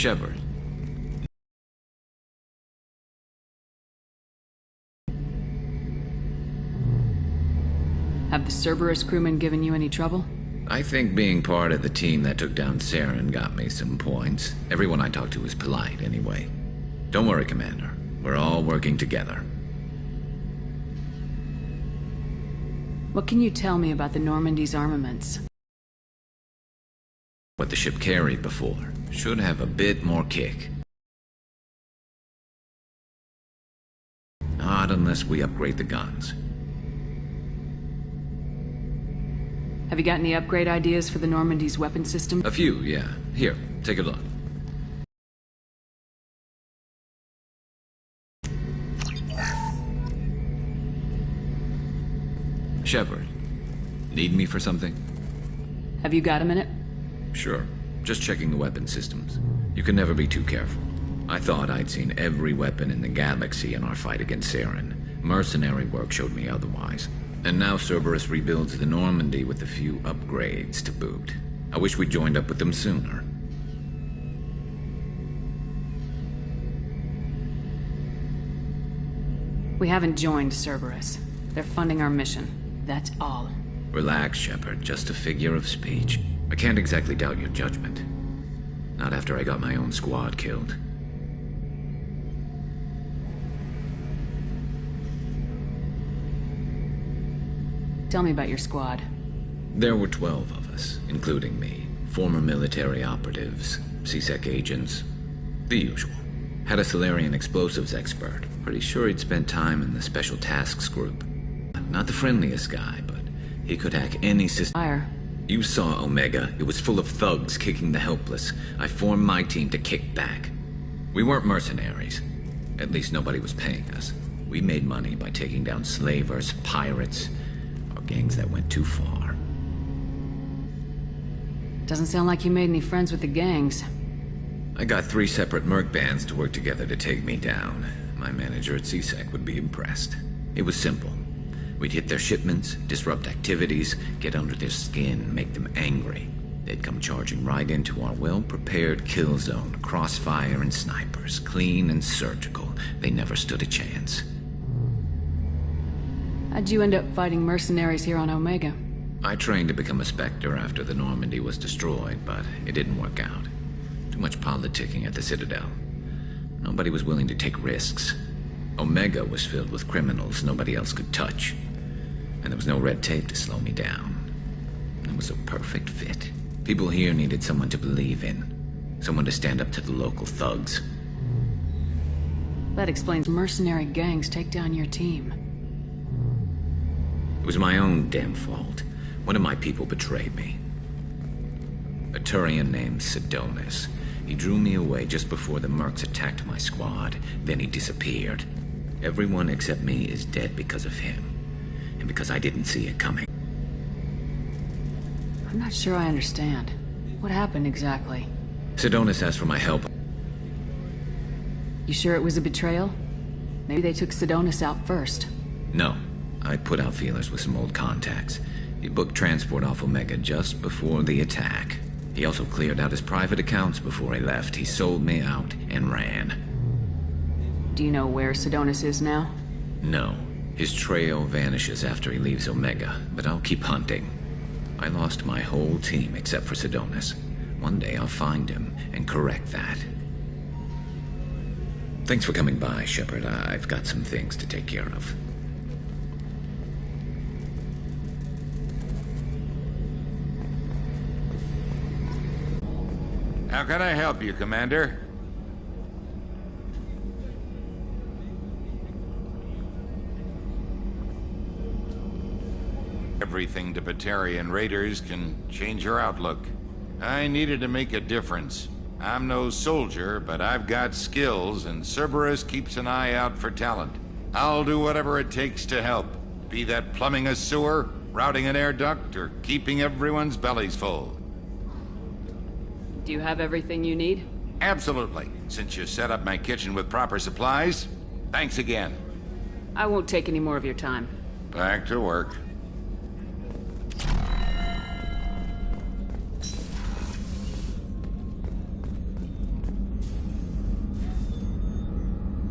Shepard. Have the Cerberus crewmen given you any trouble? I think being part of the team that took down Saren got me some points. Everyone I talked to was polite, anyway. Don't worry, Commander. We're all working together. What can you tell me about the Normandy's armaments? What the ship carried before should have a bit more kick. Not unless we upgrade the guns. Have you got any upgrade ideas for the Normandy's weapon system? A few, yeah. Here, take a look. Shepard, need me for something? Have you got a minute? Sure. Just checking the weapon systems. You can never be too careful. I thought I'd seen every weapon in the galaxy in our fight against Saren. Mercenary work showed me otherwise. And now Cerberus rebuilds the Normandy with a few upgrades to boot. I wish we'd joined up with them sooner. We haven't joined Cerberus. They're funding our mission. That's all. Relax, Shepard. Just a figure of speech. I can't exactly doubt your judgment. Not after I got my own squad killed. Tell me about your squad. There were 12 of us, including me. Former military operatives, C-Sec agents, the usual. Had a Solarian explosives expert. Pretty sure he'd spent time in the Special Tasks Group. Not the friendliest guy, but he could hack any system. Fire. You saw Omega. It was full of thugs kicking the helpless. I formed my team to kick back. We weren't mercenaries. At least nobody was paying us. We made money by taking down slavers, pirates, or gangs that went too far. Doesn't sound like you made any friends with the gangs. I got 3 separate merc bands to work together to take me down. My manager at C-Sec would be impressed. It was simple. We'd hit their shipments, disrupt activities, get under their skin, make them angry. They'd come charging right into our well-prepared kill zone, crossfire and snipers, clean and surgical. They never stood a chance. How'd you end up fighting mercenaries here on Omega? I trained to become a Spectre after the Normandy was destroyed, but it didn't work out. Too much politicking at the Citadel. Nobody was willing to take risks. Omega was filled with criminals nobody else could touch. And there was no red tape to slow me down. It was a perfect fit. People here needed someone to believe in. Someone to stand up to the local thugs. That explains mercenary gangs take down your team. It was my own damn fault. One of my people betrayed me. A Turian named Sidonis. He drew me away just before the mercs attacked my squad. Then he disappeared. Everyone except me is dead because of him. And because I didn't see it coming. I'm not sure I understand. What happened exactly? Sidonis asked for my help. You sure it was a betrayal? Maybe they took Sidonis out first. No. I put out feelers with some old contacts. He booked transport off Omega just before the attack. He also cleared out his private accounts before he left. He sold me out and ran. Do you know where Sidonis is now? No. His trail vanishes after he leaves Omega, but I'll keep hunting. I lost my whole team except for Sidonis. One day I'll find him and correct that. Thanks for coming by, Shepard. I've got some things to take care of. How can I help you, Commander? Everything to Batarian raiders can change your outlook. I needed to make a difference. I'm no soldier, but I've got skills, and Cerberus keeps an eye out for talent. I'll do whatever it takes to help. Be that plumbing a sewer, routing an air duct, or keeping everyone's bellies full. Do you have everything you need? Absolutely. Since you set up my kitchen with proper supplies, thanks again. I won't take any more of your time. Back to work.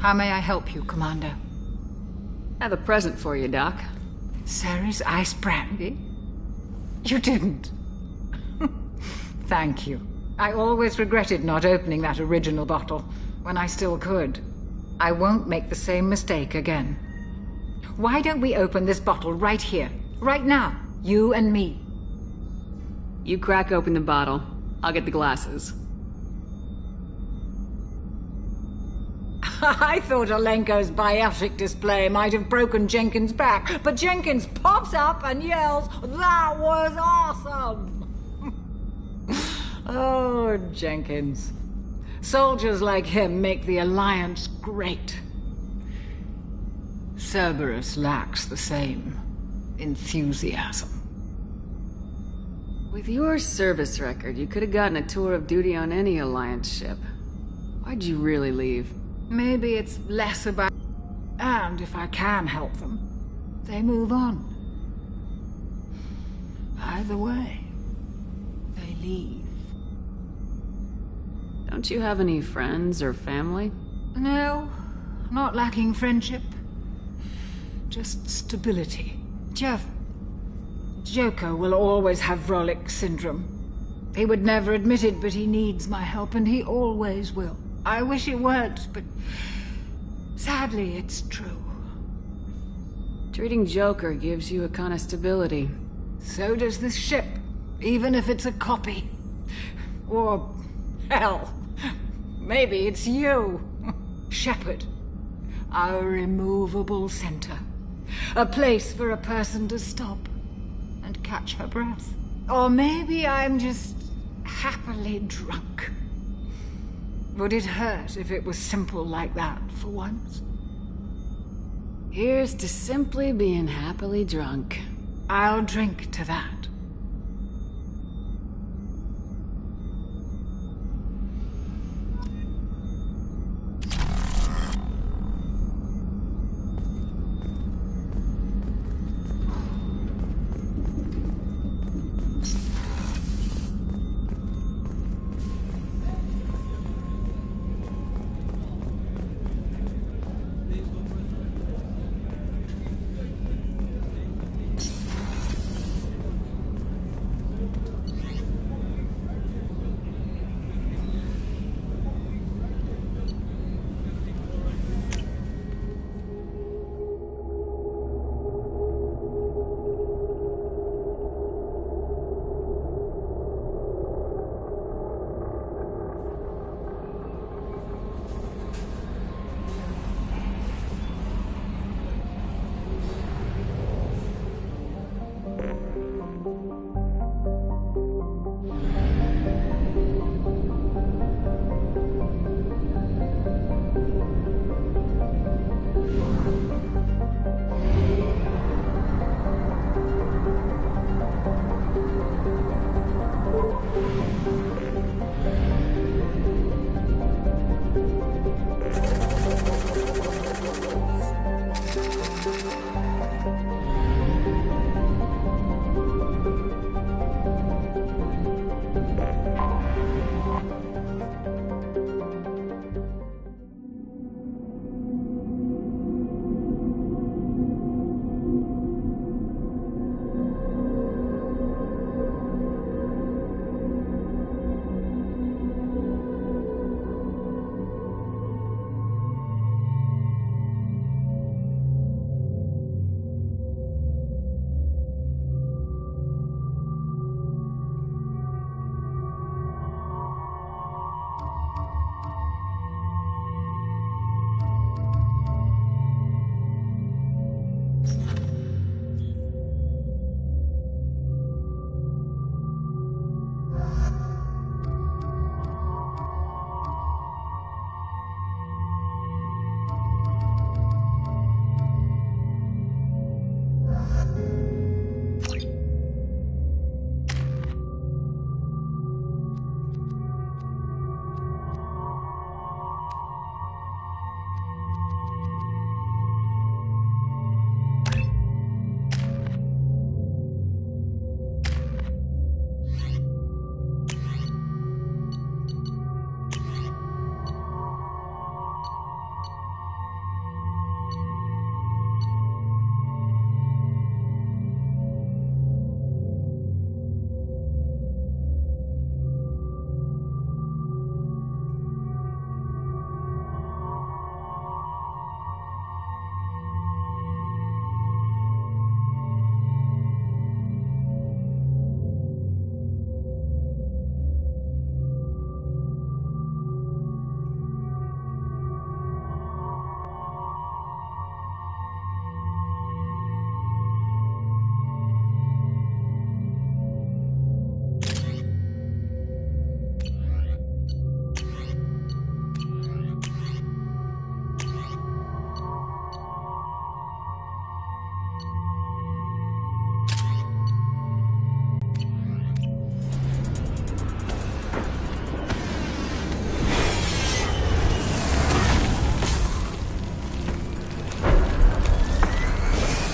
How may I help you, Commander? I have a present for you, Doc. Ceres ice brandy? You didn't. Thank you. I always regretted not opening that original bottle when I still could. I won't make the same mistake again. Why don't we open this bottle right here, right now, you and me? You crack open the bottle. I'll get the glasses. I thought Alenko's biotic display might have broken Jenkins' back, but Jenkins pops up and yells, "That was awesome!" Oh, Jenkins. Soldiers like him make the Alliance great. Cerberus lacks the same enthusiasm. With your service record, you could have gotten a tour of duty on any Alliance ship. Why'd you really leave? Maybe it's less about... And if I can help them, they move on. Either way, they leave. Don't you have any friends or family? No, not lacking friendship. Just stability. Jeff, Joker will always have Vrolic syndrome. He would never admit it, but he needs my help, and he always will. I wish it weren't, but sadly, it's true. Treating Joker gives you a kind of stability. So does this ship, even if it's a copy. Or, hell, maybe it's you. Shepard, our immovable center. A place for a person to stop and catch her breath. Or maybe I'm just happily drunk. Would it hurt if it was simple like that for once? Here's to simply being happily drunk. I'll drink to that.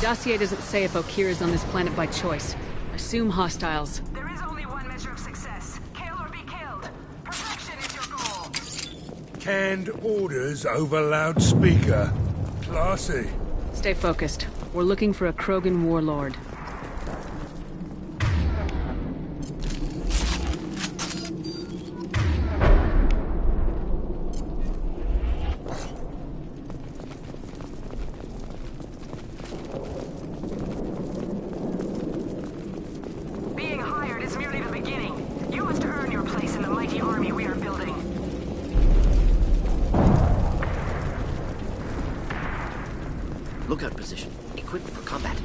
Dossier doesn't say if Okir is on this planet by choice. Assume hostiles. There is only one measure of success. Kill or be killed. Perfection is your goal. Canned orders over loudspeaker. Classy. Stay focused. We're looking for a Krogan warlord. Being hired is merely the beginning. You must earn your place in the mighty army we are building. Lookout position. Equipped for combat.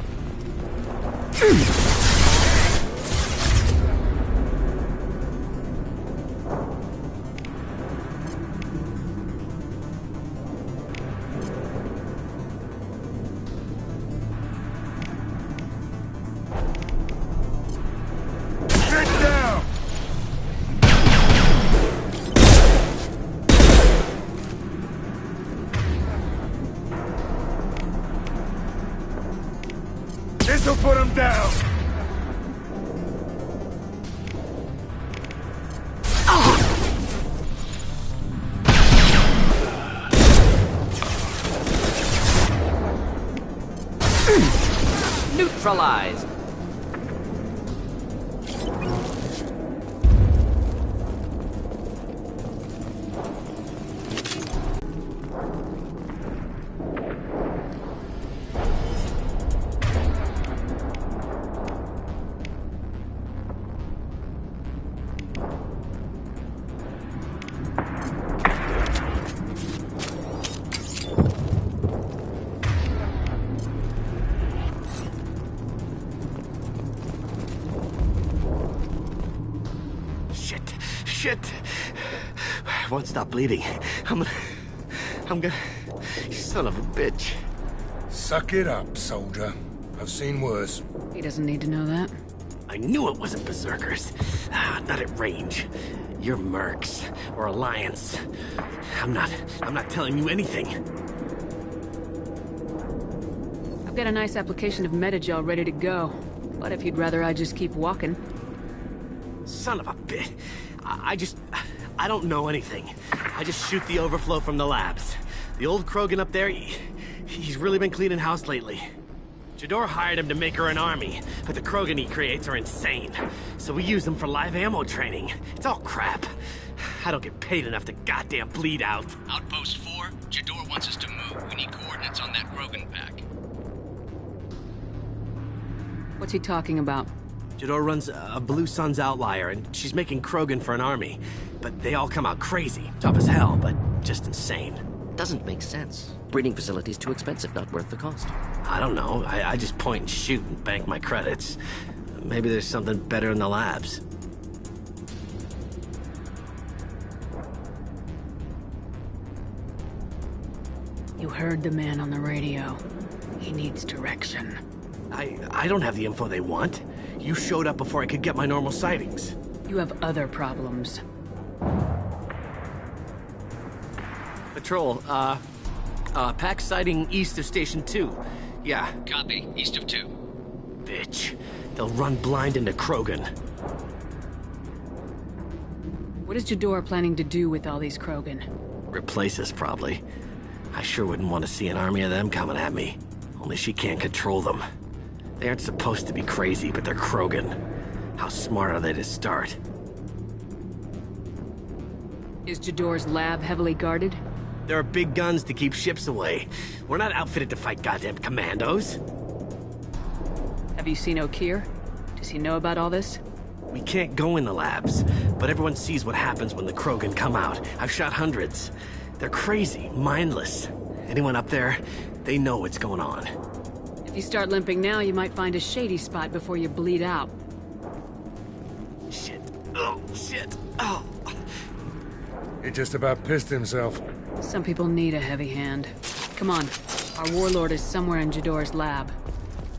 Get down! This'll put him down! Neutralized. Shit. Won't stop bleeding. I'm gonna... You son of a bitch. Suck it up, soldier. I've seen worse. He doesn't need to know that. I knew it wasn't berserkers. Not at range. You're mercs or Alliance. I'm not telling you anything. I've got a nice application of metagel ready to go. But if you'd rather I just keep walking. Son of a bitch. I don't know anything. I just shoot the overflow from the labs. The old Krogan up there, he's really been cleaning house lately. Jador hired him to make her an army, but the Krogan he creates are insane. So we use them for live ammo training. It's all crap. I don't get paid enough to goddamn bleed out. Outpost 4, Jador wants us to move. We need coordinates on that Krogan pack. What's he talking about? Jador runs a Blue Suns outlier, and she's making Krogan for an army. But they all come out crazy. Tough as hell, but just insane. Doesn't make sense. Breeding facility's too expensive, not worth the cost. I don't know. I just point and shoot and bank my credits. Maybe there's something better in the labs. You heard the man on the radio. He needs direction. I don't have the info they want. You showed up before I could get my normal sightings. You have other problems. Patrol, pack sighting east of Station 2. Yeah. Copy. East of 2. Bitch. They'll run blind into Krogan. What is Jador planning to do with all these Krogan? Replace us, probably. I sure wouldn't want to see an army of them coming at me. Only she can't control them. They aren't supposed to be crazy, but they're Krogan. How smart are they to start? Is Jador's lab heavily guarded? There are big guns to keep ships away. We're not outfitted to fight goddamn commandos. Have you seen Okir? Does he know about all this? We can't go in the labs, but everyone sees what happens when the Krogan come out. I've shot hundreds. They're crazy, mindless. Anyone up there, they know what's going on. If you start limping now, you might find a shady spot before you bleed out. Shit. Oh, shit. Oh. He just about pissed himself. Some people need a heavy hand. Come on. Our warlord is somewhere in Jador's lab.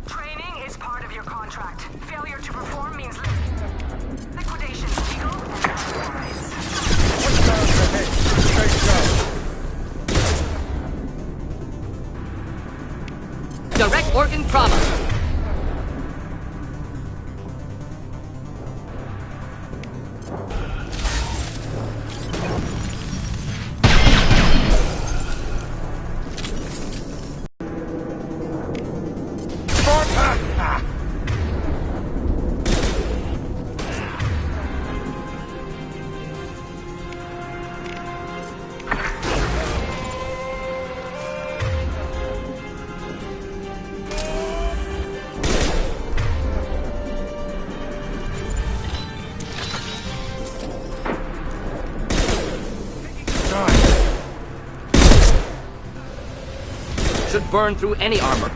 Training is part of your contract. Failure to perform means liquidation. Legal? Otherwise. What's down ahead? Straight Direct organ trauma. Should burn through any armor.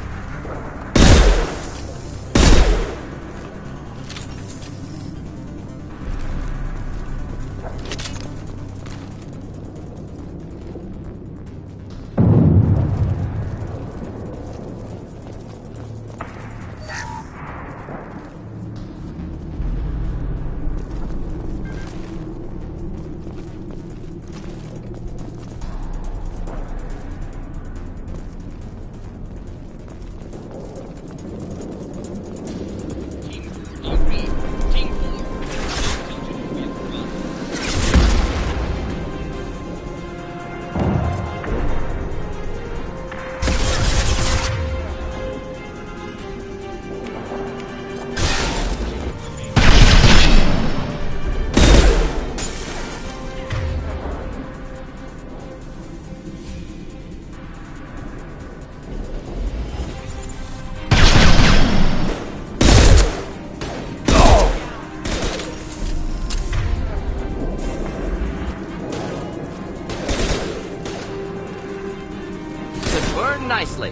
Nicely.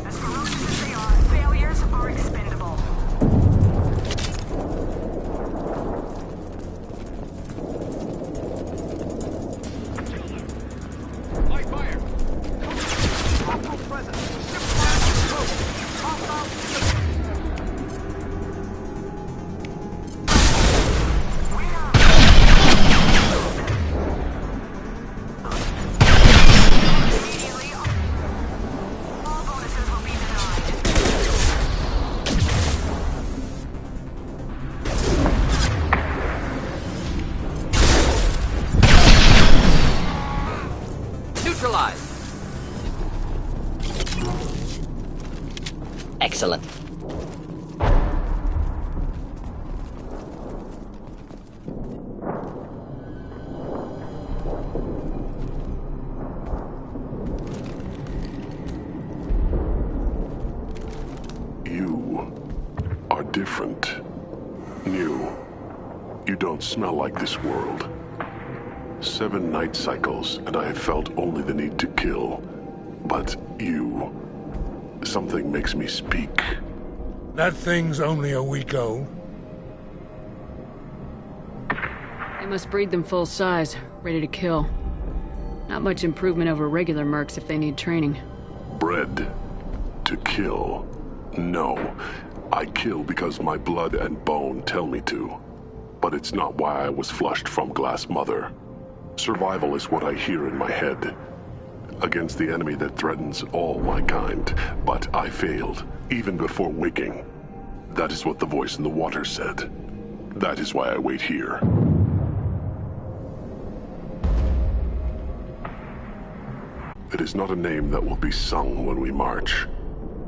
As ferocious as they are, failures are expendable. Light fire! Hostile presence! Ship fire! Hostile! Excellent. You are different. New. You don't smell like this world. 7 night cycles, and I have felt only the need to kill. But you... something makes me speak. That thing's only a week old. They must breed them full size, ready to kill. Not much improvement over regular mercs if they need training. Bred to kill. No. I kill because my blood and bone tell me to. But it's not why I was flushed from Glass Mother. Survival is what I hear in my head. Against the enemy that threatens all my kind. But I failed, even before waking. That is what the voice in the water said. That is why I wait here. It is not a name that will be sung when we march.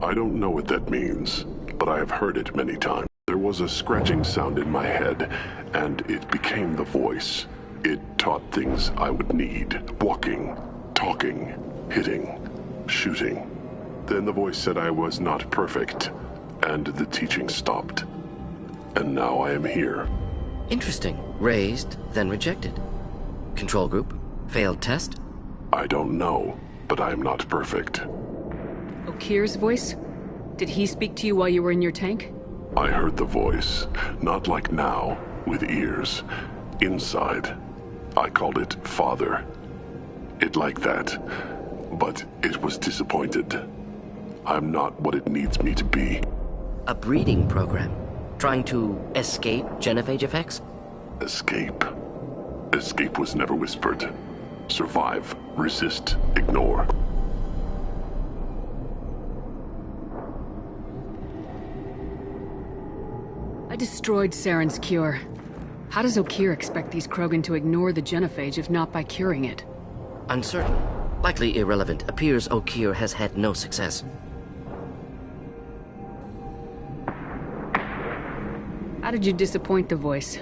I don't know what that means, but I have heard it many times. There was a scratching sound in my head, and it became the voice. It taught things I would need. Walking, talking, hitting, shooting. Then the voice said I was not perfect, and the teaching stopped. And now I am here. Interesting. Raised, then rejected. Control group? Failed test? I don't know, but I am not perfect. Okir's voice? Did he speak to you while you were in your tank? I heard the voice, not like now, with ears. Inside. I called it Father. It like that, but it was disappointed. I'm not what it needs me to be. A breeding program. Trying to escape genophage effects? Escape. Escape was never whispered. Survive, resist, ignore. I destroyed Saren's cure. How does Okeer expect these Krogan to ignore the genophage if not by curing it? Uncertain. Likely irrelevant. Appears Okeer has had no success. How did you disappoint the voice?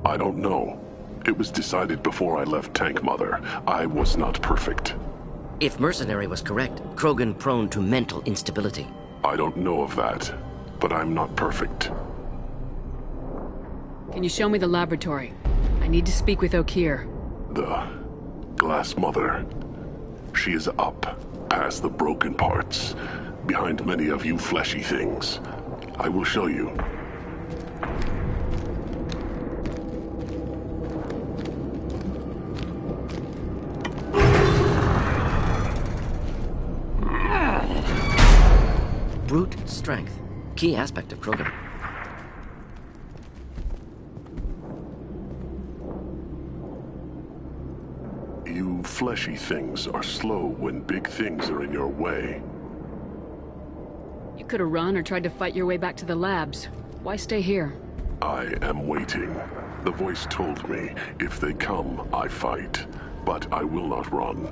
I don't know. It was decided before I left Tank Mother. I was not perfect. If Mercenary was correct, Krogan prone to mental instability. I don't know of that, but I'm not perfect. Can you show me the laboratory? I need to speak with Okeer. The Glass Mother. She is up, past the broken parts, behind many of you fleshy things. I will show you. Brute strength. Key aspect of Krogan. You fleshy things are slow when big things are in your way. You could have run or tried to fight your way back to the labs. Why stay here? I am waiting. The voice told me, if they come, I fight. But I will not run,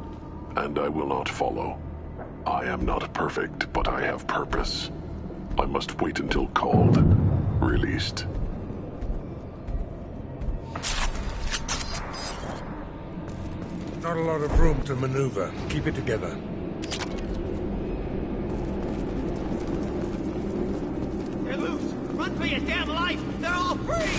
and I will not follow. I am not perfect, but I have purpose. I must wait until called, released. Not a lot of room to maneuver. Keep it together. They're loose! Run for your damn life! They're all free!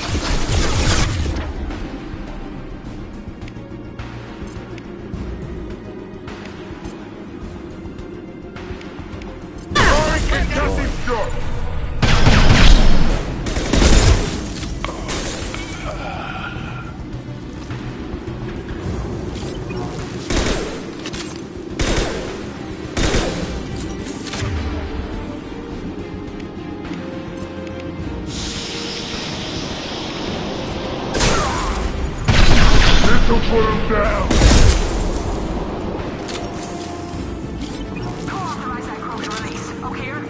This'll put him down! Go authorize that Krogan release. Okeer?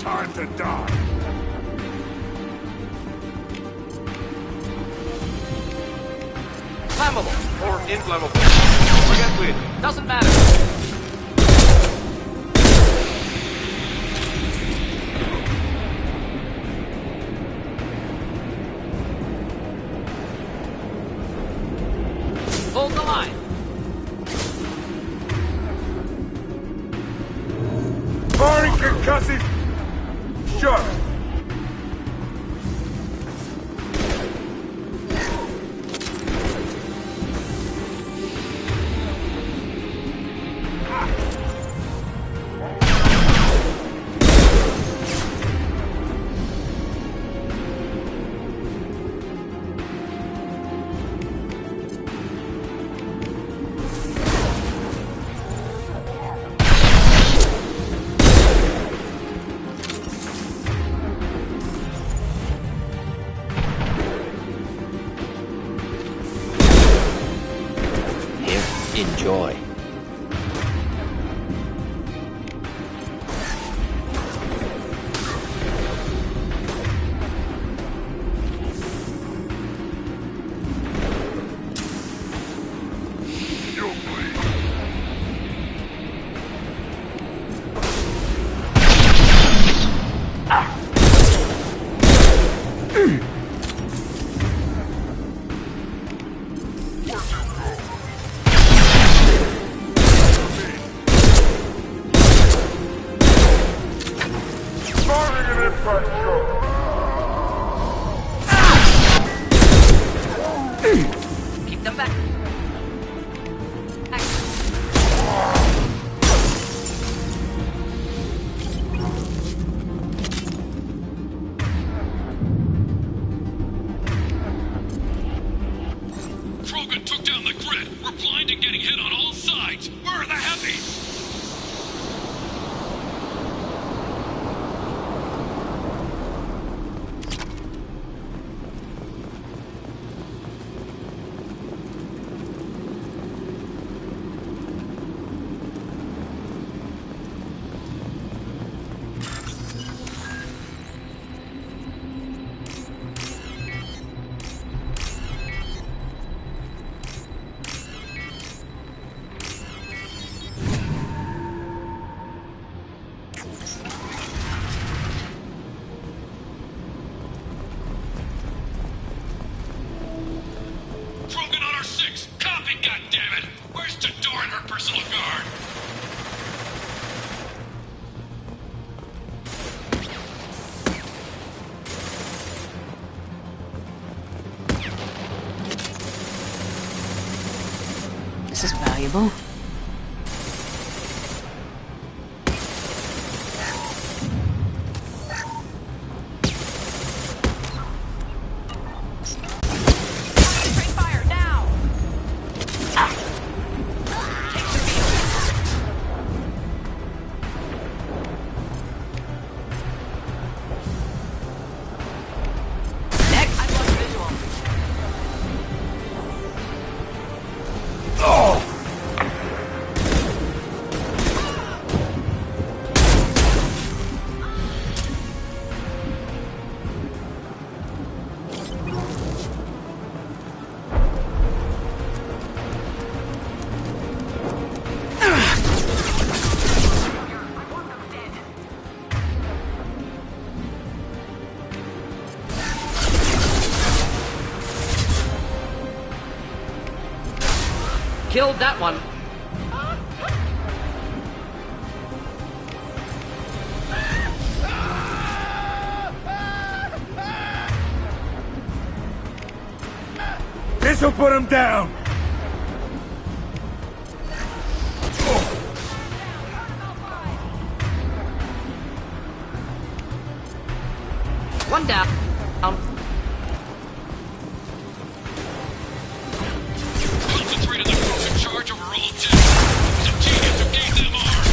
Time to die! Flammable or inflammable. Forget which. Doesn't matter. Hold the line. Firing concussive! Shut! Enjoy. Keep them back. Krogan took down the grid. We're blind and getting hit on all sides. Where the hell Understandable. Killed that one. This'll put him down! One down. Concentrate on the group in charge over all 10. It's a genius who gave them arms.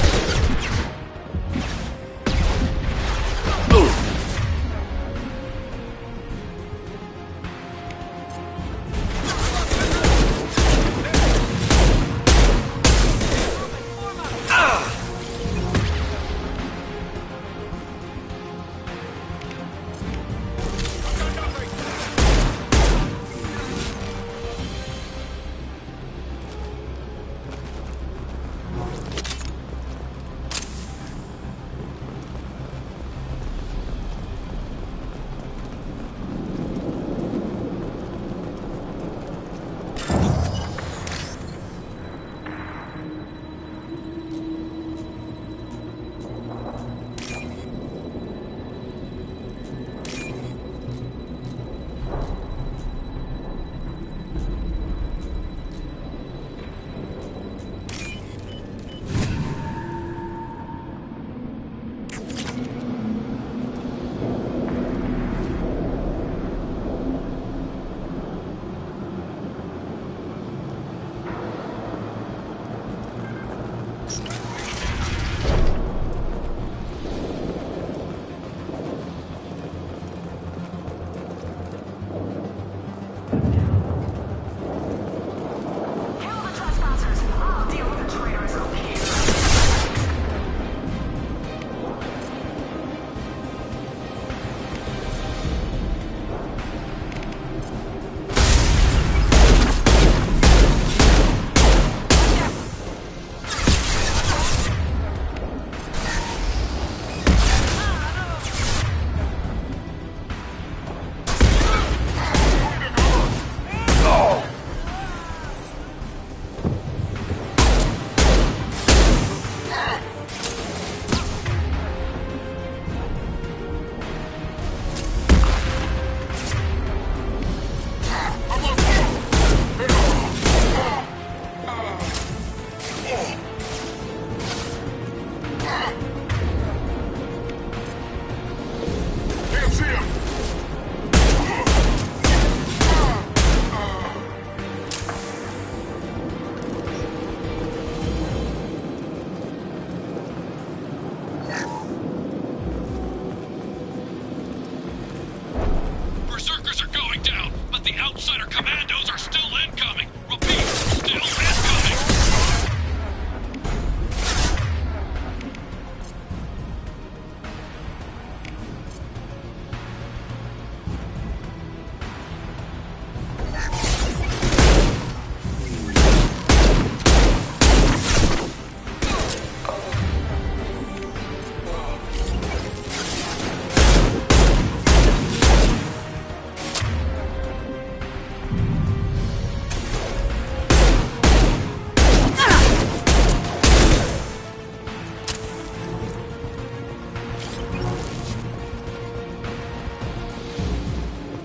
Outsider commandos are still incoming. Repeat, still incoming.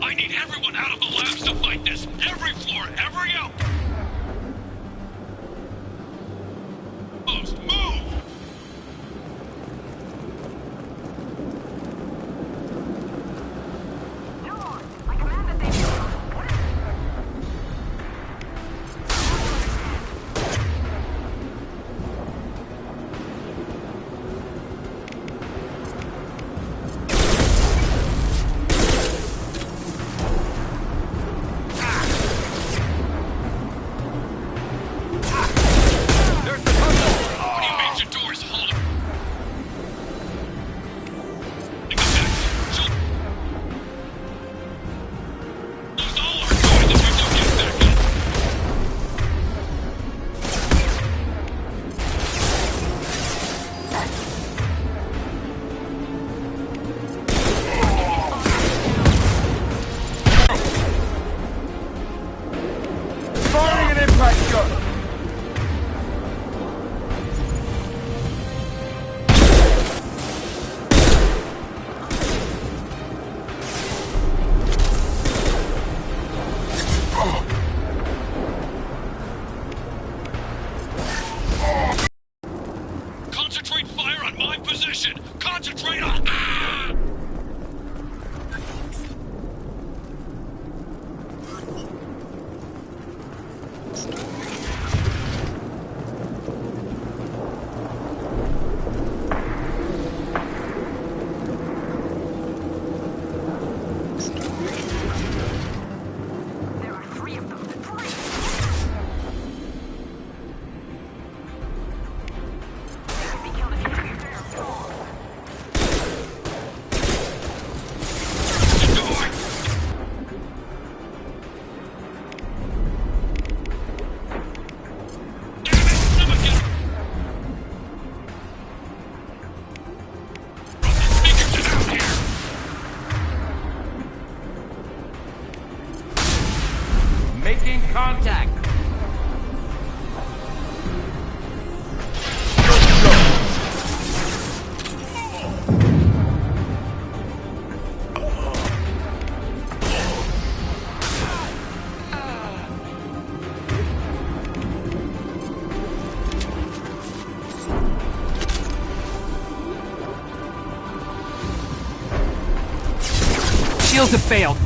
I need everyone out of the labs to fight this. Every floor, every out. mission! Concentrate on... Ah! Making contact. Shields have failed.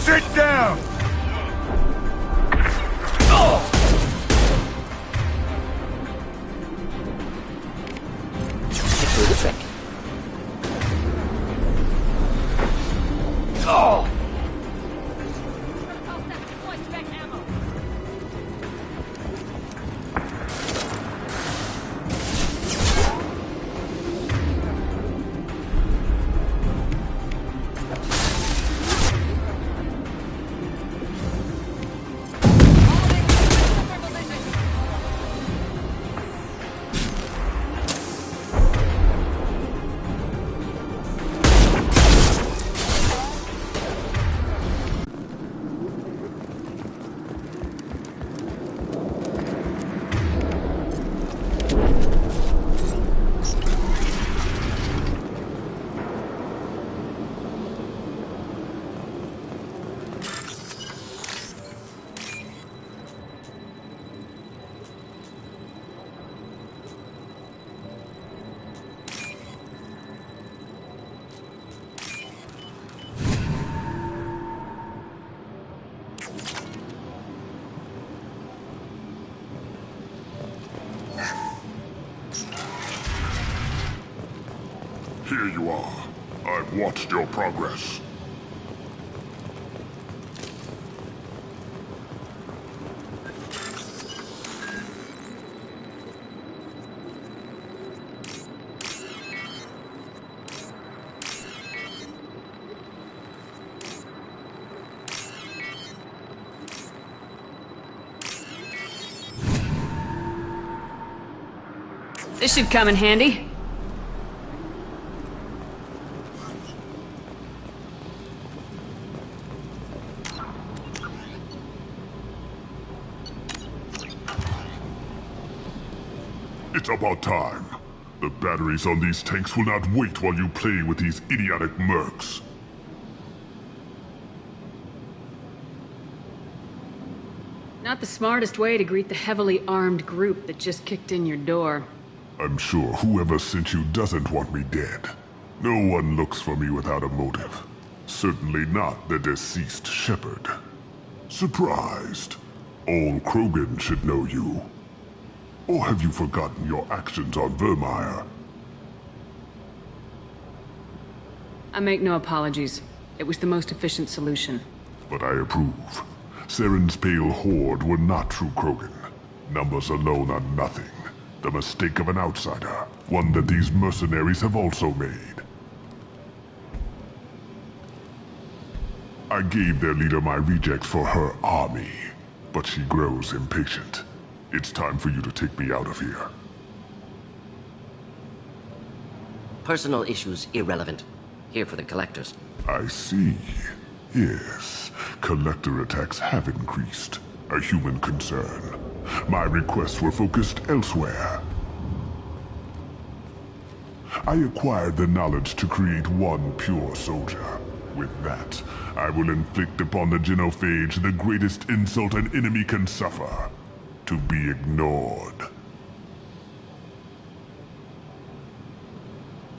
Sit down! Secure the trick. Here you are. I've watched your progress. This should come in handy. It's about time. The batteries on these tanks will not wait while you play with these idiotic mercs. Not the smartest way to greet the heavily armed group that just kicked in your door. I'm sure whoever sent you doesn't want me dead. No one looks for me without a motive. Certainly not the deceased Shepherd. Surprised? All Krogan should know you. Or have you forgotten your actions on Vermeer? I make no apologies. It was the most efficient solution. But I approve. Saren's pale horde were not true Krogan. Numbers alone are nothing. The mistake of an outsider. One that these mercenaries have also made. I gave their leader my rejects for her army, but she grows impatient. It's time for you to take me out of here. Personal issues irrelevant. Here for the collectors. I see. Yes, collector attacks have increased. A human concern. My requests were focused elsewhere. I acquired the knowledge to create one pure soldier. With that, I will inflict upon the genophage the greatest insult an enemy can suffer. To be ignored.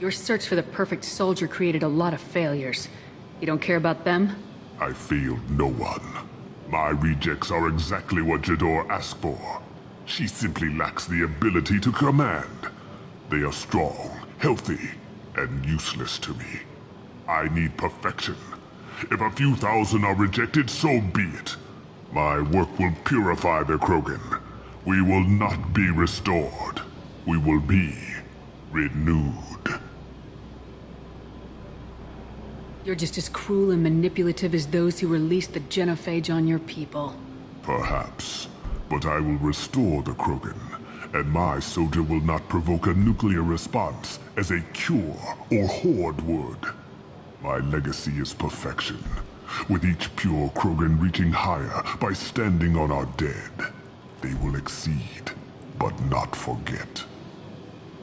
Your search for the perfect soldier created a lot of failures. You don't care about them? I failed no one. My rejects are exactly what Jador asked for. She simply lacks the ability to command. They are strong, healthy, and useless to me. I need perfection. If a few thousand are rejected, so be it. My work will purify the Krogan. We will not be restored. We will be renewed. You're just as cruel and manipulative as those who released the genophage on your people. Perhaps. But I will restore the Krogan, and my soldier will not provoke a nuclear response as a cure or horde would. My legacy is perfection, with each pure Krogan reaching higher by standing on our dead. They will exceed, but not forget.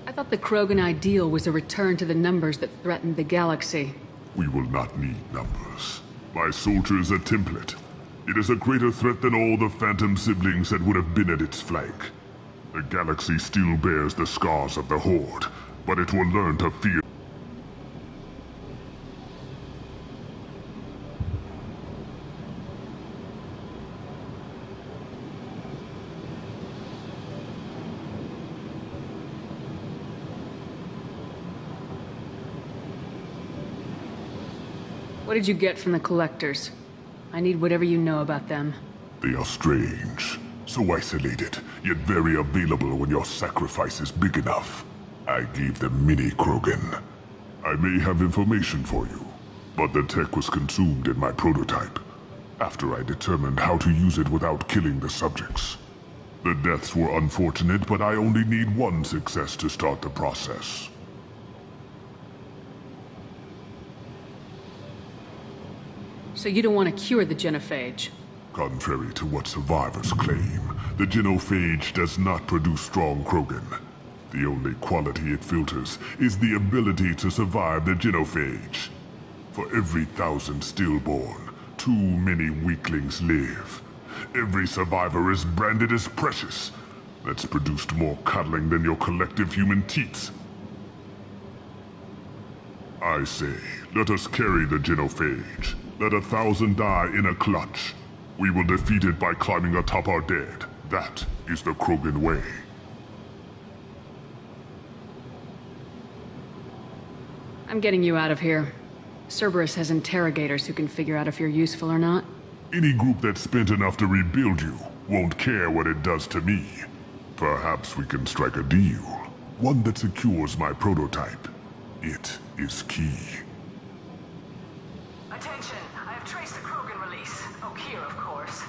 I thought the Krogan ideal was a return to the numbers that threatened the galaxy. We will not need numbers. My soldier is a template. It is a greater threat than all the Phantom siblings that would have been at its flank. The galaxy still bears the scars of the Horde, but it will learn to fear. What did you get from the collectors? I need whatever you know about them. They are strange, so isolated, yet very available when your sacrifice is big enough. I gave them mini Krogan. I may have information for you, but the tech was consumed in my prototype, after I determined how to use it without killing the subjects. The deaths were unfortunate, but I only need one success to start the process. So you don't want to cure the genophage? Contrary to what survivors claim, the genophage does not produce strong Krogan. The only quality it filters is the ability to survive the genophage. For every 1,000 stillborn, too many weaklings live. Every survivor is branded as precious. That's produced more cuddling than your collective human teats. I say, let us carry the genophage. Let 1,000 die in a clutch. We will defeat it by climbing atop our dead. That is the Krogan way. I'm getting you out of here. Cerberus has interrogators who can figure out if you're useful or not. Any group that's spent enough to rebuild you won't care what it does to me. Perhaps we can strike a deal. One that secures my prototype. It is key. Attention, I have traced the Krogan release. Okeer, of course.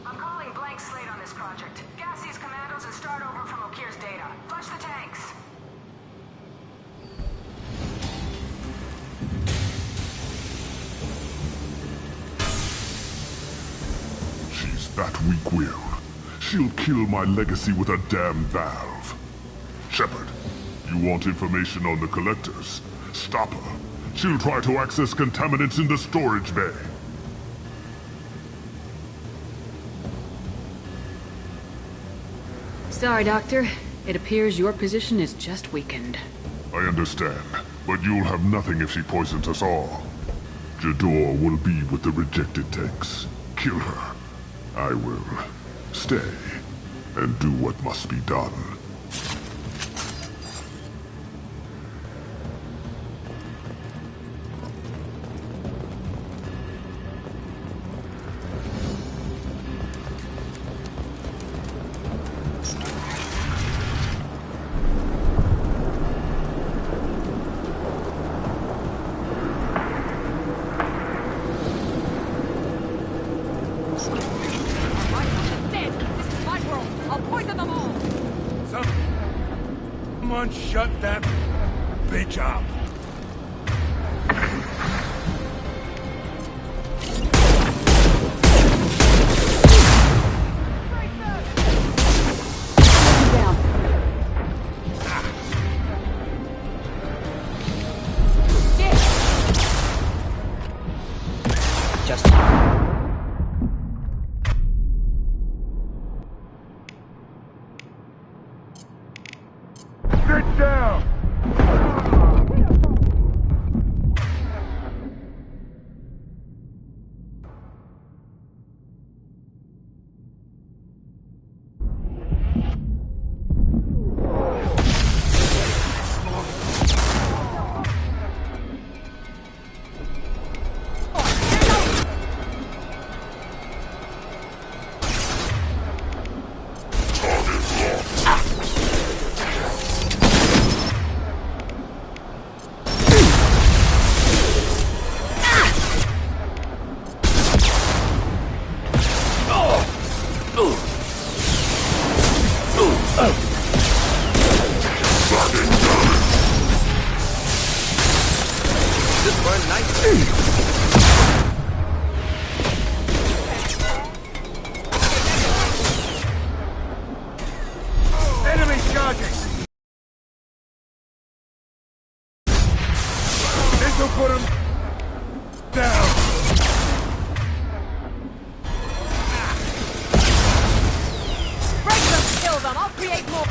I'm calling blank slate on this project. Gas these commandos and start over from Okeer's data. Flush the tanks. She's that weak-willed. she'll kill my legacy with a damn valve. Shepard, you want information on the collectors? Stop her. She'll try to access contaminants in the storage bay. Sorry, Doctor. It appears your position is just weakened. I understand, but you'll have nothing if she poisons us all. Jador will be with the rejected techs. Kill her. I will stay and do what must be done. Someone shut that bitch up. Sit down! Enemy charging! This'll put him down! Break them, kill them, I'll create more!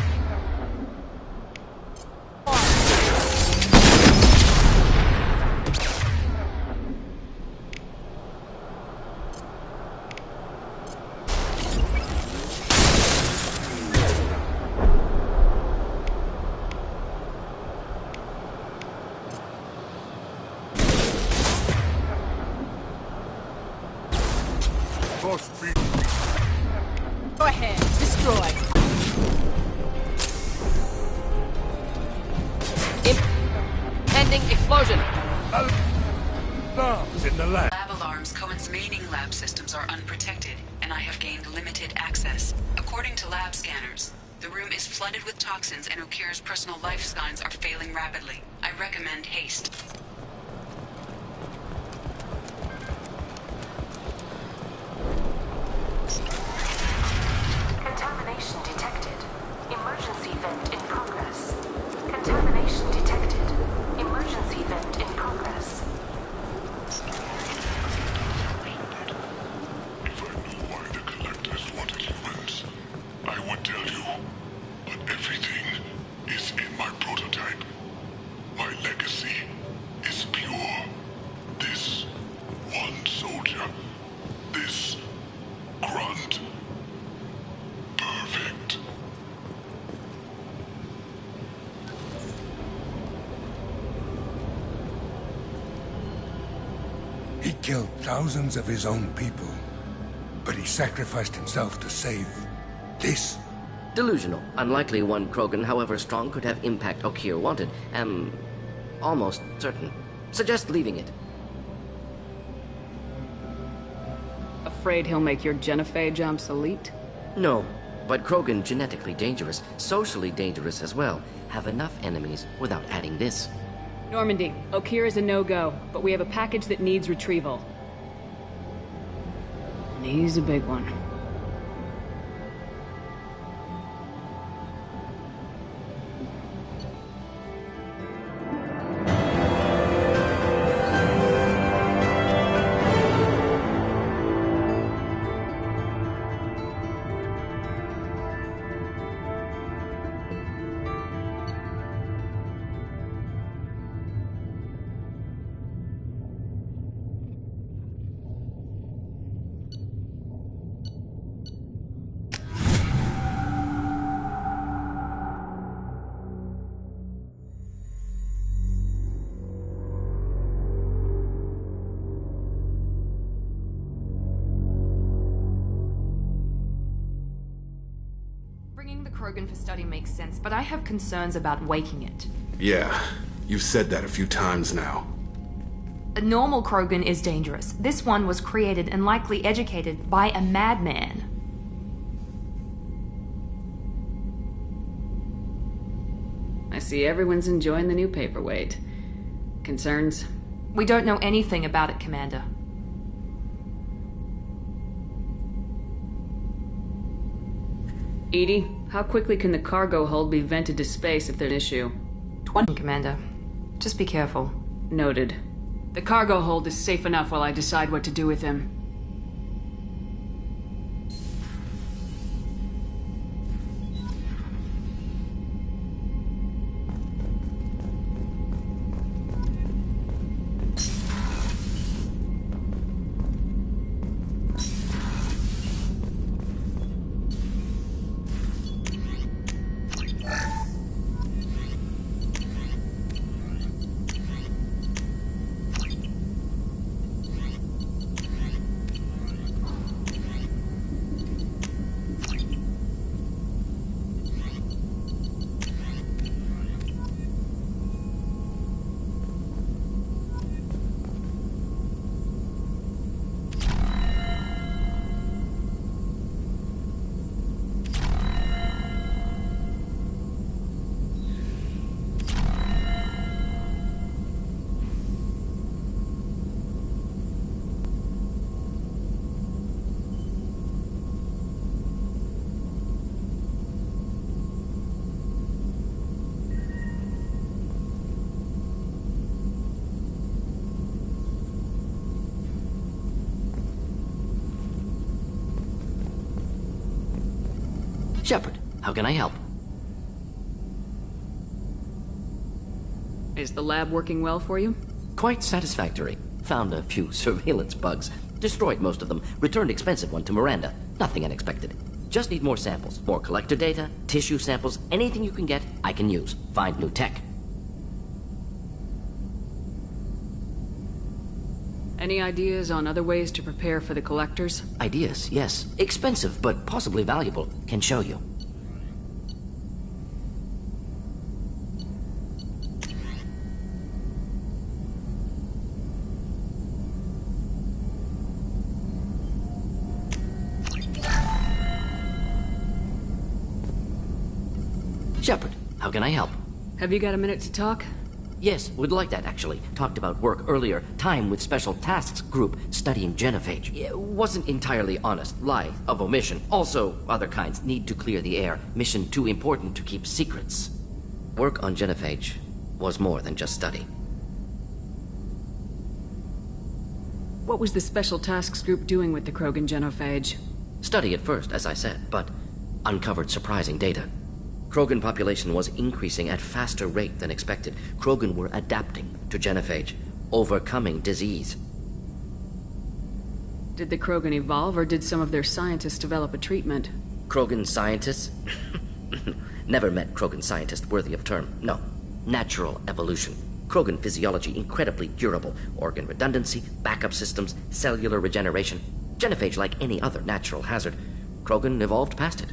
Go ahead, destroy. Pending explosion. Alarms in the lab. Lab alarms Cohen's maining lab systems are unprotected, and I have gained limited access. According to lab scanners, the room is flooded with toxins and Okir's personal life signs are failing rapidly. I recommend haste. Contamination detected. Emergency vent in progress. Contamination detected. Emergency vent in progress. If I knew why the collectors wanted humans, I would tell you. But everything is in my prototype. My legacy is pure. This one soldier. This grunt. Perfect. He killed thousands of his own people, but he sacrificed himself to save this. Delusional. Unlikely one Krogan, however strong, could have impact Okir wanted. Am almost certain. Suggest leaving it. Afraid he'll make your genophage obsolete? No, but Krogan genetically dangerous, socially dangerous as well. Have enough enemies without adding this. Normandy, Okir is a no-go, but we have a package that needs retrieval. And he's a big one. Krogan for study makes sense, but I have concerns about waking it. Yeah, you've said that a few times now. A normal Krogan is dangerous. This one was created and likely educated by a madman. I see everyone's enjoying the new paperweight. Concerns? We don't know anything about it, Commander. Edie, how quickly can the cargo hold be vented to space if there's an issue? 20, Commander. Just be careful. Noted. The cargo hold is safe enough while I decide what to do with him. Shepard, how can I help? Is the lab working well for you? Quite satisfactory. Found a few surveillance bugs. Destroyed most of them. Returned expensive one to Miranda. Nothing unexpected. Just need more samples. More collector data, tissue samples, anything you can get, I can use. Find new tech. Any ideas on other ways to prepare for the collectors? Ideas, yes. Expensive, but possibly valuable. Can show you. Shepard, how can I help? Have you got a minute to talk? Yes, would like that, actually. Talked about work earlier. Time with Special Tasks Group studying genophage. It wasn't entirely honest. Lie of omission. Also, other kinds need to clear the air. Mission too important to keep secrets. Work on genophage was more than just study. What was the Special Tasks Group doing with the Krogan genophage? Study at first, as I said, but uncovered surprising data. Krogan population was increasing at faster rate than expected. Krogan were adapting to genophage, overcoming disease. Did the Krogan evolve, or did some of their scientists develop a treatment? Krogan scientists? Never met Krogan scientist worthy of term. No. Natural evolution. Krogan physiology incredibly durable. Organ redundancy, backup systems, cellular regeneration. Genophage like any other natural hazard. Krogan evolved past it.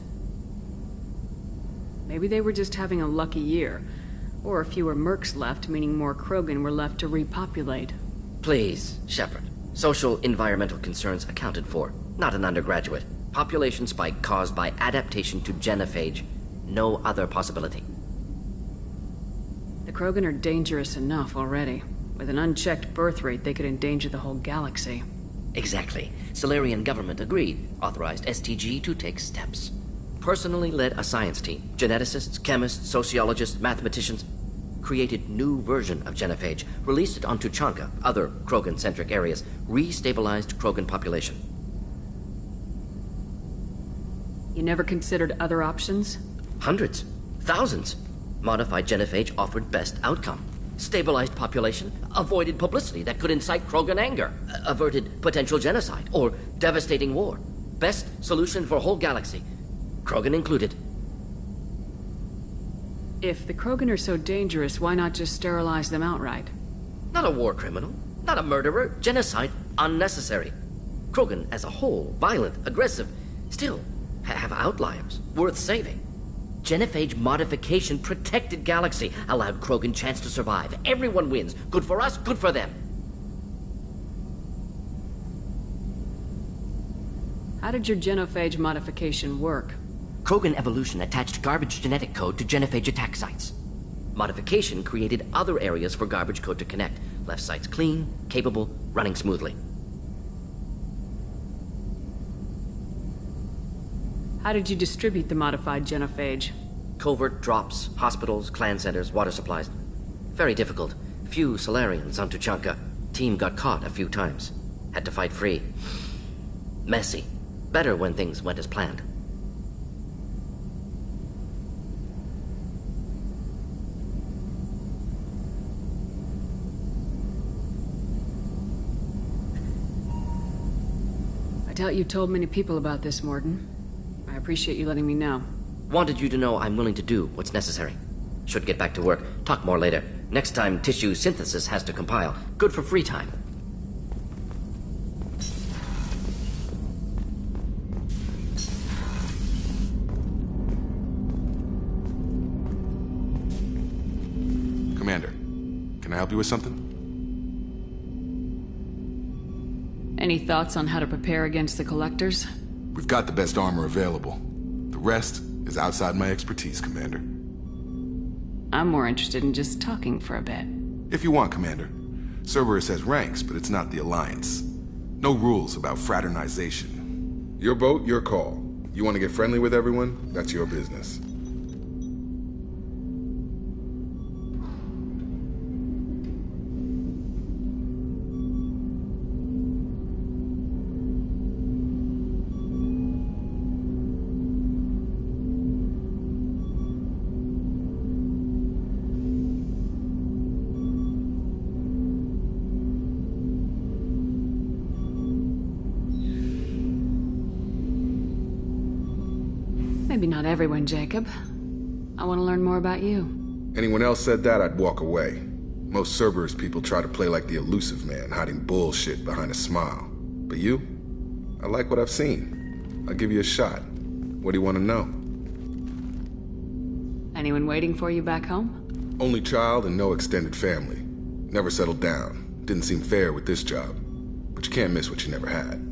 Maybe they were just having a lucky year. Or fewer mercs left, meaning more Krogan were left to repopulate. Please, Shepard. Social environmental concerns accounted for. Not an undergraduate. Population spike caused by adaptation to genophage. No other possibility. The Krogan are dangerous enough already. With an unchecked birth rate, they could endanger the whole galaxy. Exactly. Solarian government agreed. Authorized STG to take steps. Personally led a science team. Geneticists, chemists, sociologists, mathematicians. Created new version of genophage. Released it onto Chanka, other Krogan-centric areas. Restabilized Krogan population. You never considered other options? Hundreds. Thousands. Modified genophage offered best outcome. Stabilized population. Avoided publicity that could incite Krogan anger. Averted potential genocide or devastating war. Best solution for whole galaxy. Krogan included. If the Krogan are so dangerous, why not just sterilize them outright? Not a war criminal. Not a murderer. Genocide unnecessary. Krogan as a whole, violent, aggressive. Still, have outliers. Worth saving. Genophage modification protected Galaxy, allowed Krogan chance to survive. Everyone wins. Good for us, good for them. How did your genophage modification work? Krogan evolution attached garbage genetic code to genophage attack sites. Modification created other areas for garbage code to connect. Left sites clean, capable, running smoothly. How did you distribute the modified genophage? Covert drops, hospitals, clan centers, water supplies. Very difficult. Few Solarians on Tuchanka. Team got caught a few times. Had to fight free. Messy. Better when things went as planned. I doubt you told many people about this, Morden. I appreciate you letting me know. Wanted you to know I'm willing to do what's necessary. Should get back to work. Talk more later. Next time, tissue synthesis has to compile. Good for free time. Commander, can I help you with something? Any thoughts on how to prepare against the Collectors? We've got the best armor available. The rest is outside my expertise, Commander. I'm more interested in just talking for a bit. If you want, Commander. Cerberus has ranks, but it's not the Alliance. No rules about fraternization. Your boat, your call. You want to get friendly with everyone? That's your business. Maybe not everyone, Jacob. I want to learn more about you. Anyone else said that, I'd walk away. Most Cerberus people try to play like the elusive man, hiding bullshit behind a smile. But you? I like what I've seen. I'll give you a shot. What do you want to know? Anyone waiting for you back home? Only child and no extended family. Never settled down. Didn't seem fair with this job. But you can't miss what you never had.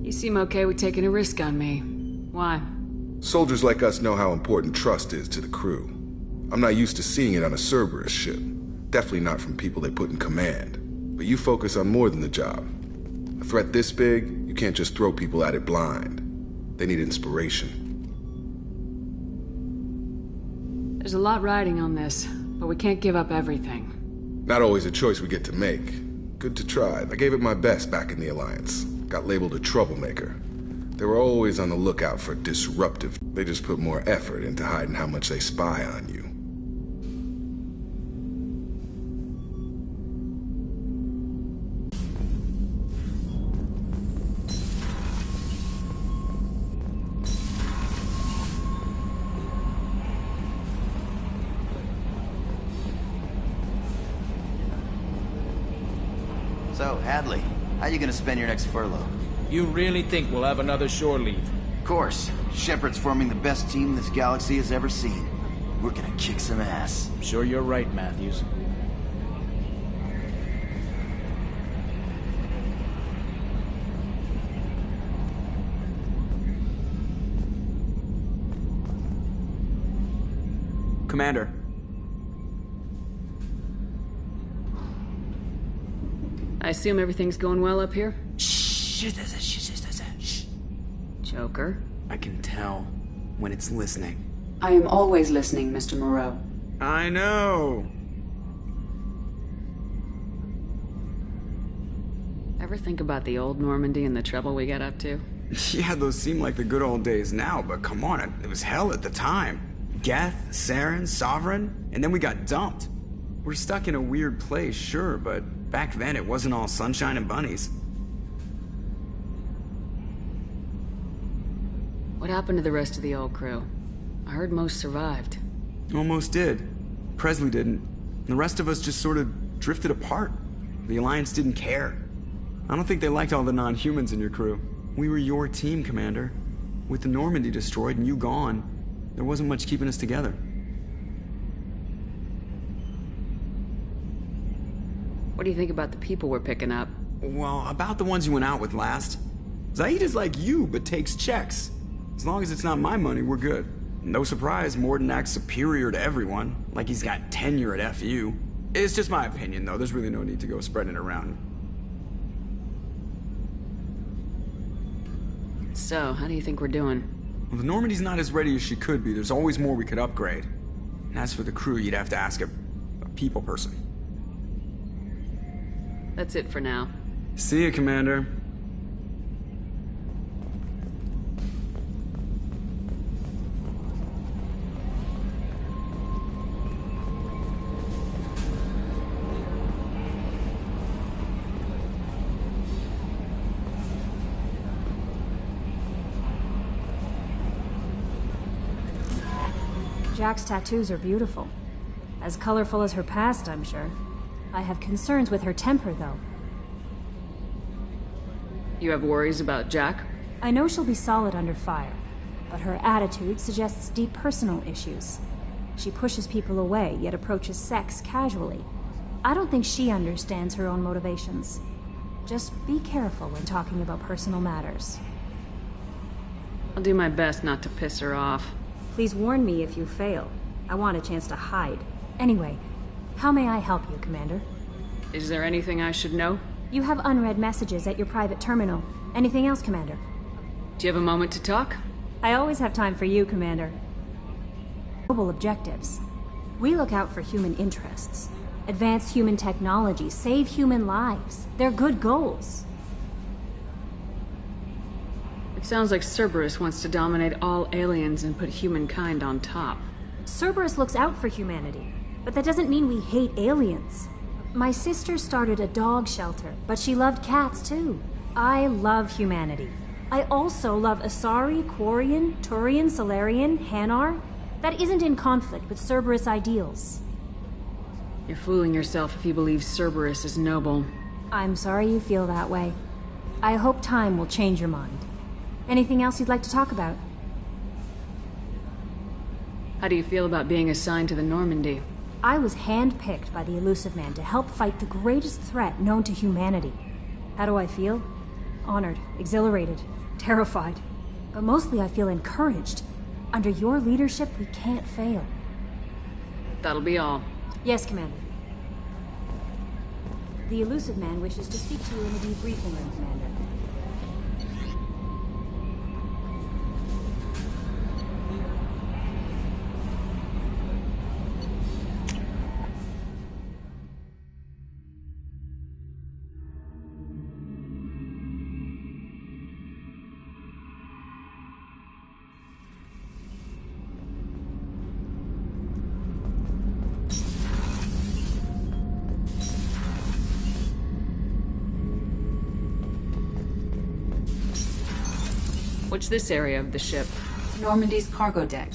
You seem okay with taking a risk on me. Why? Soldiers like us know how important trust is to the crew. I'm not used to seeing it on a Cerberus ship. Definitely not from people they put in command. But you focus on more than the job. A threat this big, you can't just throw people at it blind. They need inspiration. There's a lot riding on this, but we can't give up everything. Not always a choice we get to make. Good to try. I gave it my best back in the Alliance. Got labeled a troublemaker. They were always on the lookout for disruptive. They just put more effort into hiding how much they spy on you. So, Hadley, how you gonna spend your next furlough? You really think we'll have another shore leave? Of course. Shepard's forming the best team this galaxy has ever seen. We're gonna kick some ass. I'm sure you're right, Matthews. Commander. I assume everything's going well up here? Shh. Joker. I can tell when it's listening. I am always listening, Mr. Moreau. I know. Ever think about the old Normandy and the trouble we got up to? Yeah, those seem like the good old days now, but come on, it was hell at the time. Geth, Saren, Sovereign, and then we got dumped. We're stuck in a weird place, sure, but back then it wasn't all sunshine and bunnies. What happened to the rest of the old crew? I heard most survived. Almost did. Presley didn't. The rest of us just sort of drifted apart. The Alliance didn't care. I don't think they liked all the non-humans in your crew. We were your team, Commander. With the Normandy destroyed and you gone, there wasn't much keeping us together. What do you think about the people we're picking up? Well, about the ones you went out with last. Zaid is like you, but takes checks. As long as it's not my money, we're good. No surprise, Morden acts superior to everyone, like he's got tenure at FU. It's just my opinion, though. There's really no need to go spreading it around. So, how do you think we're doing? Well, the Normandy's not as ready as she could be. There's always more we could upgrade. And as for the crew, you'd have to ask a people person. That's it for now. See ya, Commander. Jack's tattoos are beautiful. As colorful as her past, I'm sure. I have concerns with her temper, though. You have worries about Jack? I know she'll be solid under fire, but her attitude suggests deep personal issues. She pushes people away, yet approaches sex casually. I don't think she understands her own motivations. Just be careful when talking about personal matters. I'll do my best not to piss her off. Please warn me if you fail. I want a chance to hide. Anyway, how may I help you, Commander? Is there anything I should know? You have unread messages at your private terminal. Anything else, Commander? Do you have a moment to talk? I always have time for you, Commander. Global objectives. We look out for human interests. Advance human technology, save human lives. They're good goals. It sounds like Cerberus wants to dominate all aliens and put humankind on top. Cerberus looks out for humanity, but that doesn't mean we hate aliens. My sister started a dog shelter, but she loved cats too. I love humanity. I also love Asari, Quarian, Turian, Solarian, Hanar. That isn't in conflict with Cerberus ideals. You're fooling yourself if you believe Cerberus is noble. I'm sorry you feel that way. I hope time will change your mind. Anything else you'd like to talk about? How do you feel about being assigned to the Normandy? I was handpicked by the Elusive Man to help fight the greatest threat known to humanity. How do I feel? Honored, exhilarated, terrified. But mostly I feel encouraged. Under your leadership, we can't fail. That'll be all. Yes, Commander. The Elusive Man wishes to speak to you in the debriefing room, Commander. What's this area of the ship? Normandy's cargo deck.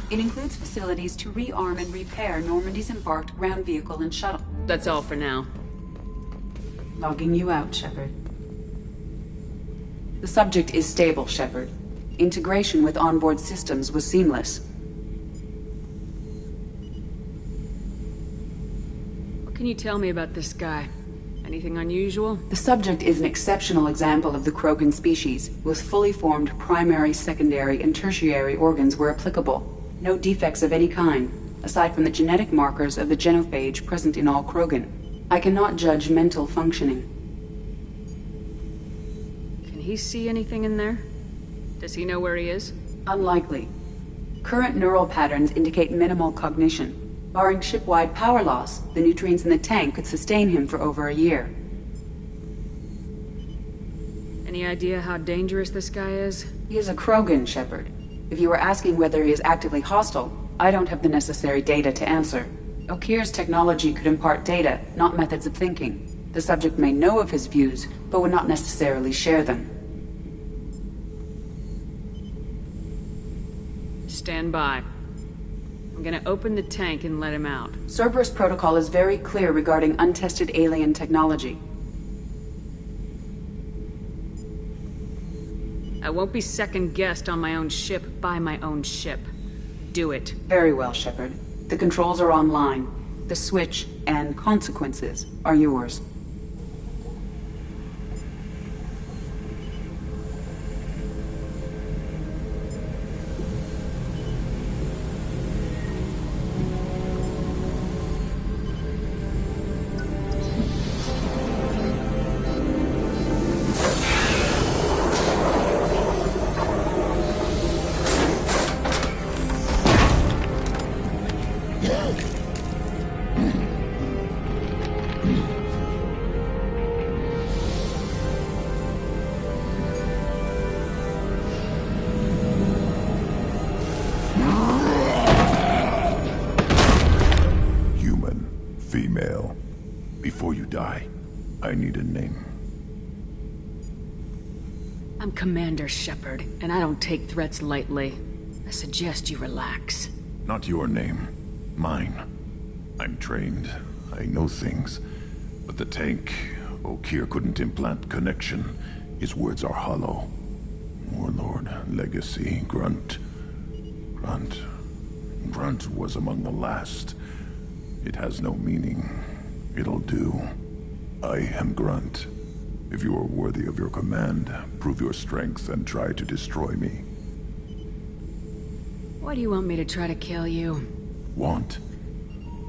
It includes facilities to rearm and repair Normandy's embarked ground vehicle and shuttle. That's all for now. Logging you out, Shepard. The subject is stable, Shepard. Integration with onboard systems was seamless. What can you tell me about this guy? Anything unusual? The subject is an exceptional example of the Krogan species, with fully formed primary, secondary, and tertiary organs where applicable. No defects of any kind, aside from the genetic markers of the genophage present in all Krogan. I cannot judge mental functioning. Can he see anything in there? Does he know where he is? Unlikely. Current neural patterns indicate minimal cognition. Barring ship-wide power loss, the nutrients in the tank could sustain him for over a year. Any idea how dangerous this guy is? He is a Krogan, Shepard. If you were asking whether he is actively hostile, I don't have the necessary data to answer. Okir's technology could impart data, not methods of thinking. The subject may know of his views, but would not necessarily share them. Stand by. I'm gonna open the tank and let him out. Cerberus protocol is very clear regarding untested alien technology. I won't be second-guessed on my own ship by my own ship. Do it. Very well, Shepard. The controls are online. The switch and consequences are yours. Female. Before you die, I need a name. I'm Commander Shepard, and I don't take threats lightly. I suggest you relax. Not your name. Mine. I'm trained. I know things. But the tank, Okeer couldn't implant connection. His words are hollow. Warlord, Legacy, Grunt. Grunt was among the last. It has no meaning. It'll do. I am Grunt. If you are worthy of your command, prove your strength and try to destroy me. Why do you want me to try to kill you? Want?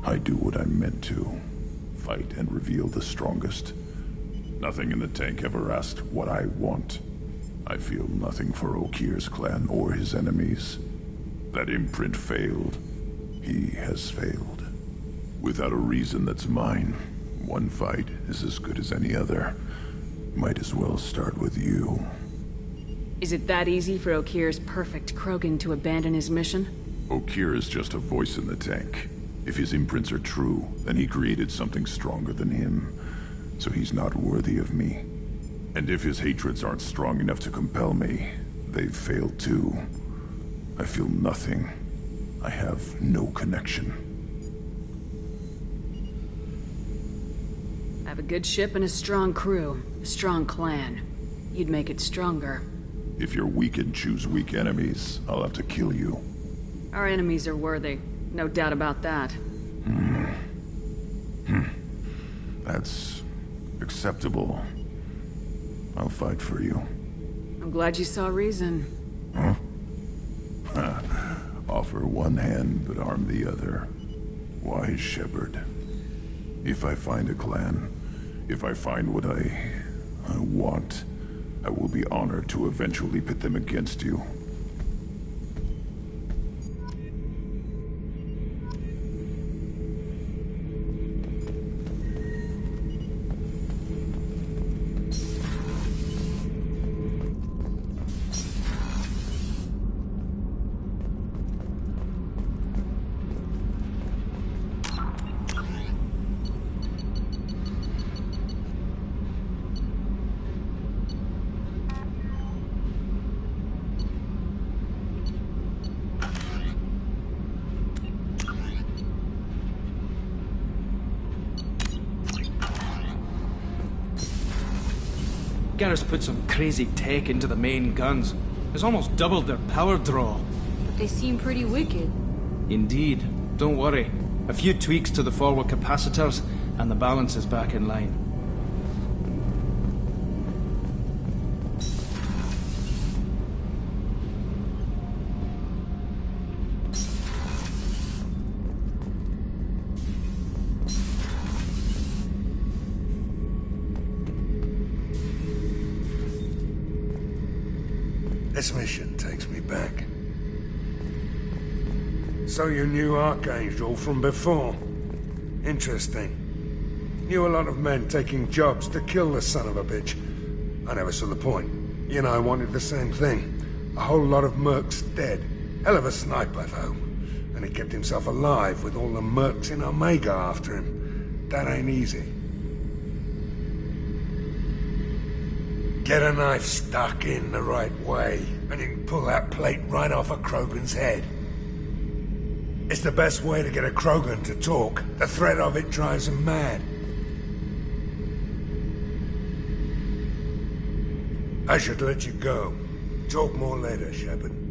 I do what I'm meant to. Fight and reveal the strongest. Nothing in the tank ever asked what I want. I feel nothing for Okeer's clan or his enemies. That imprint failed. He has failed. Without a reason that's mine, one fight is as good as any other. Might as well start with you. Is it that easy for Okeer's perfect Krogan to abandon his mission? Okeer is just a voice in the tank. If his imprints are true, then he created something stronger than him. So he's not worthy of me. And if his hatreds aren't strong enough to compel me, they've failed too. I feel nothing. I have no connection. I have a good ship and a strong crew. A strong clan. You'd make it stronger. If you're weak and choose weak enemies, I'll have to kill you. Our enemies are worthy. No doubt about that. That's acceptable. I'll fight for you. I'm glad you saw reason. Huh? Offer one hand, but arm the other. Wise Shepard. If I find a clan, if I find what I want, I will be honored to eventually pit them against you. Garrus put some crazy tech into the main guns. It's almost doubled their power draw. But they seem pretty wicked. Indeed. Don't worry. A few tweaks to the forward capacitors, and the balance is back in line. This mission takes me back. So you knew Archangel from before? Interesting. Knew a lot of men taking jobs to kill the son of a bitch. I never saw the point. You and I wanted the same thing. A whole lot of mercs dead. Hell of a sniper, though. And he kept himself alive with all the mercs in Omega after him. That ain't easy. Get a knife stuck in the right way, and you can pull that plate right off a Krogan's head. It's the best way to get a Krogan to talk. The threat of it drives him mad. I should let you go. talk more later, Shepard.